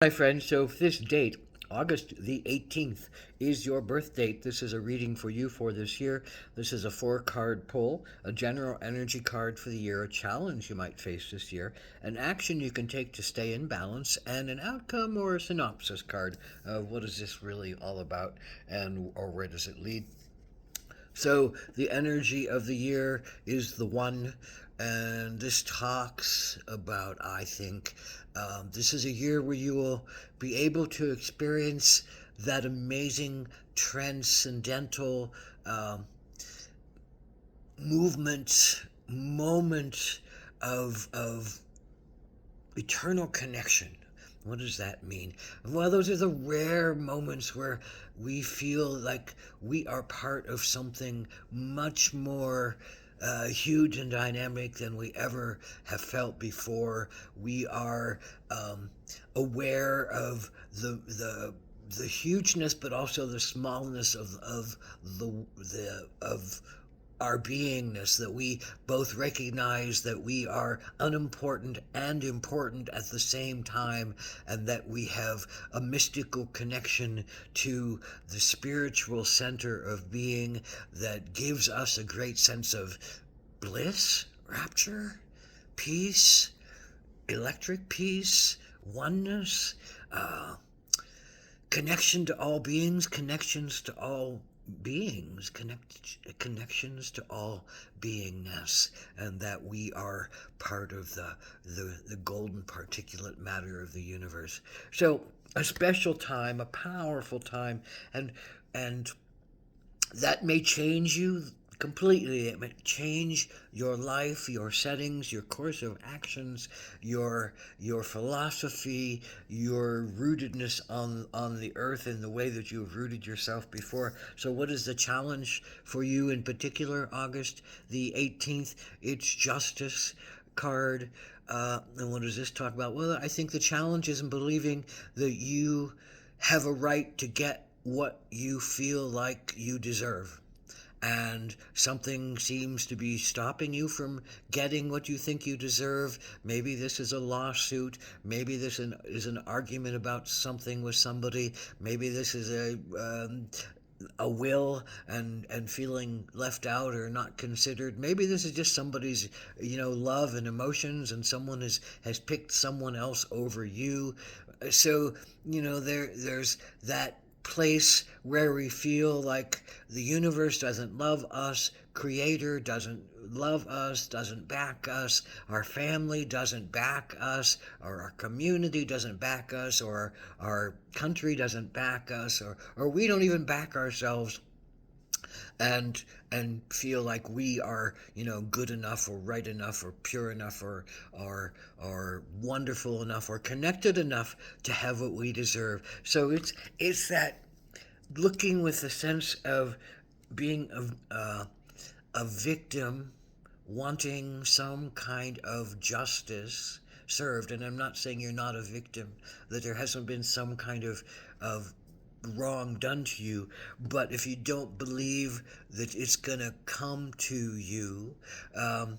My friend, so this date, August the 18th, is your birth date. This is a reading for you for this year. This is a four-card pull, a general energy card for the year, a challenge you might face this year, an action you can take to stay in balance, and an outcome or a synopsis card of what is this really all about and or where does it lead. So the energy of the year is the one, and this talks about, I think, this is a year where you will be able to experience that amazing transcendental movement, moment of eternal connection. What does that mean? Well, those are the rare moments where we feel like we are part of something much more huge and dynamic than we ever have felt before. We are aware of the hugeness, but also the smallness of the of our beingness, that we both recognize that we are unimportant and important at the same time, and that we have a mystical connection to the spiritual center of being that gives us a great sense of bliss, rapture, peace, electric peace, oneness, uh, connection to all beings, connections to all beings, connections to all beingness, and that we are part of the golden particulate matter of the universe. So a special time, a powerful time, and that may change you completely. It may change your life, your settings, your course of actions, your philosophy, your rootedness on the earth in the way that you've rooted yourself before. So what is the challenge for you in particular, August the 18th? It's justice card. And what does this talk about? Well, I think the challenge is in believing that you have a right to get what you feel like you deserve. And something seems to be stopping you from getting what you think you deserve. Maybe this is a lawsuit. Maybe this is an argument about something with somebody. Maybe this is a will and feeling left out or not considered. Maybe this is just somebody's love and emotions, and someone has picked someone else over you. So there's that place where we feel like the universe doesn't love us, creator doesn't love us, doesn't back us, our family doesn't back us, or our community doesn't back us, or our country doesn't back us, or we don't even back ourselves, and feel like we are good enough or right enough or pure enough or wonderful enough or connected enough to have what we deserve. So it's that looking with a sense of being a victim, wanting some kind of justice served. And I'm not saying you're not a victim, that there hasn't been some kind of wrong done to you, but if you don't believe that it's going to come to you, um,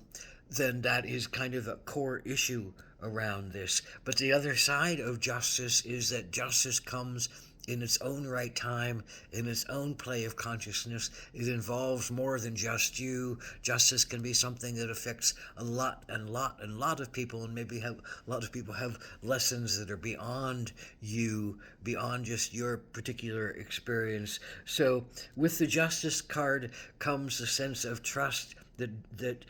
then that is kind of a core issue around this. But the other side of justice is that justice comes in its own right time, in its own play of consciousness. It involves more than just you. Justice can be something that affects a lot of people, and maybe a lot of people have lessons that are beyond you, beyond just your particular experience. So with the justice card comes a sense of trust that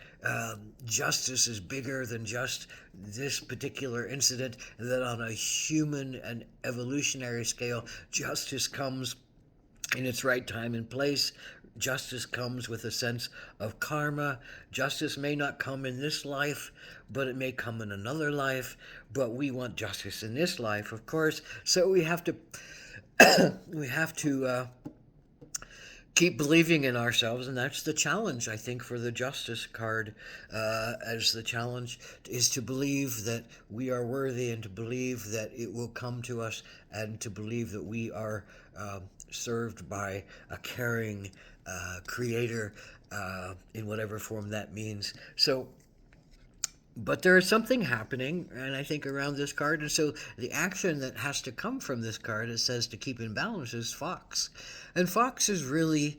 justice is bigger than just this particular incident, and that on a human and evolutionary scale, justice comes in its right time and place. Justice comes with a sense of karma. Justice may not come in this life, but it may come in another life. But we want justice in this life, of course. So we have to we have to keep believing in ourselves, and that's the challenge, I think, for the justice card. As the challenge is to believe that we are worthy, and to believe that it will come to us, and to believe that we are served by a caring creator in whatever form that means. So But there is something happening, and I think around this card, and so the action that has to come from this card, it says to keep in balance, is fox, and fox is really,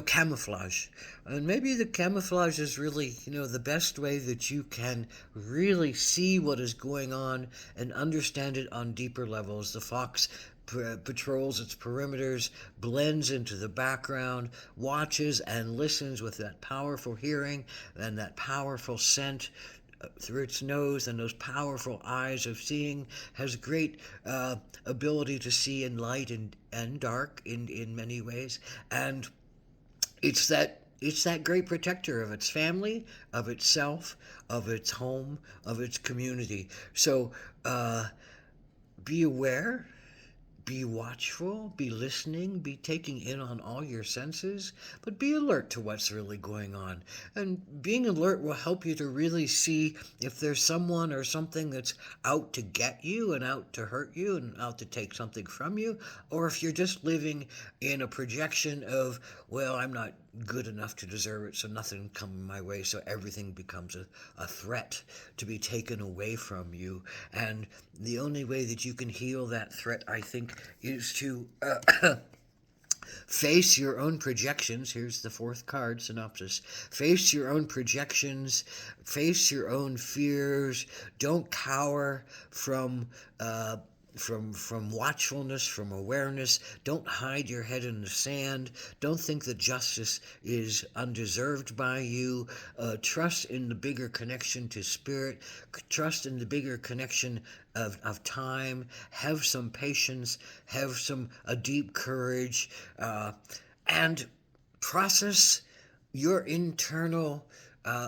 camouflage, and maybe the camouflage is really, the best way that you can really see what is going on and understand it on deeper levels. The fox patrols its perimeters, blends into the background, watches and listens with that powerful hearing and that powerful scent through its nose and those powerful eyes of seeing, has great ability to see in light and dark in many ways. And it's that great protector of its family, of itself, of its home, of its community. So be aware, be watchful, be listening, be taking in on all your senses, but be alert to what's really going on. And being alert will help you to really see if there's someone or something that's out to get you and out to hurt you and out to take something from you, or if you're just living in a projection of, well, I'm not good enough to deserve it, so nothing come my way, so everything becomes a threat to be taken away from you. And the only way that you can heal that threat, I think, is to face your own projections. Here's the fourth card synopsis. Face your own projections, face your own fears. Don't cower from watchfulness, from awareness. Don't hide your head in the sand. Don't think that justice is undeserved by you. Trust in the bigger connection to spirit. Trust in the bigger connection of time. Have some patience. Have a deep courage, and process your internal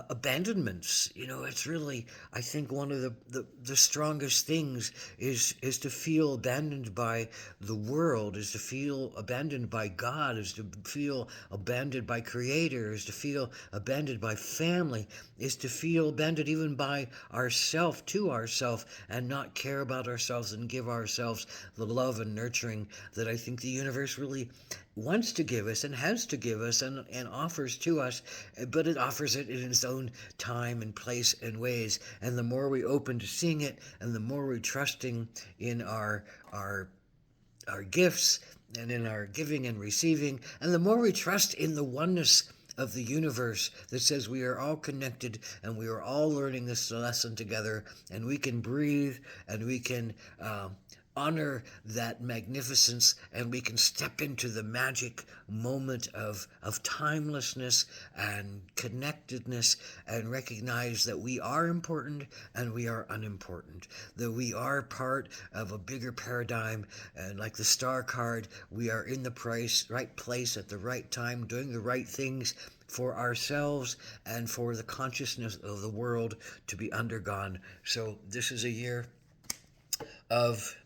abandonments. It's really, I think, one of the strongest things is to feel abandoned by the world, is to feel abandoned by God, is to feel abandoned by Creator, is to feel abandoned by family, is to feel abandoned even by ourself to ourself, and not care about ourselves and give ourselves the love and nurturing that I think the universe really wants to give us and has to give us and offers to us, but it offers it in its own time and place and ways. And the more we open to seeing it, and the more we're trusting in our gifts and in our giving and receiving, and the more we trust in the oneness of the universe that says we are all connected and we are all learning this lesson together, and we can breathe and we can honor that magnificence, and we can step into the magic moment of timelessness and connectedness, and recognize that we are important and we are unimportant, that we are part of a bigger paradigm, and like the star card, we are in the right place at the right time, doing the right things for ourselves and for the consciousness of the world to be undergone. So this is a year of,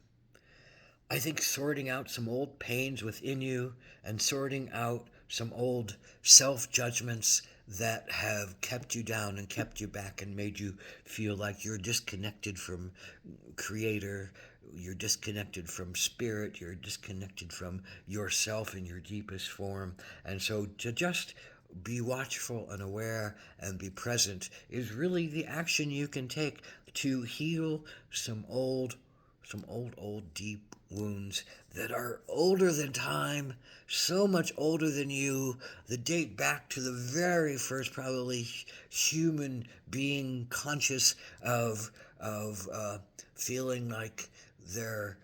I think, sorting out some old pains within you and sorting out some old self judgments that have kept you down and kept you back and made you feel like you're disconnected from Creator, you're disconnected from Spirit, you're disconnected from yourself in your deepest form. And so to just be watchful and aware and be present is really the action you can take to heal some old deep wounds that are older than time, so much older than you, that date back to the very first, probably, human being conscious of feeling like they're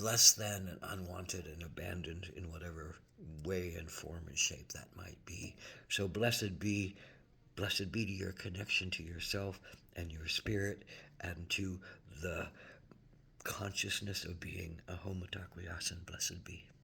less than and unwanted and abandoned in whatever way and form and shape that might be. So blessed be to your connection to yourself and your spirit, and to the consciousness of being a homo blessed be.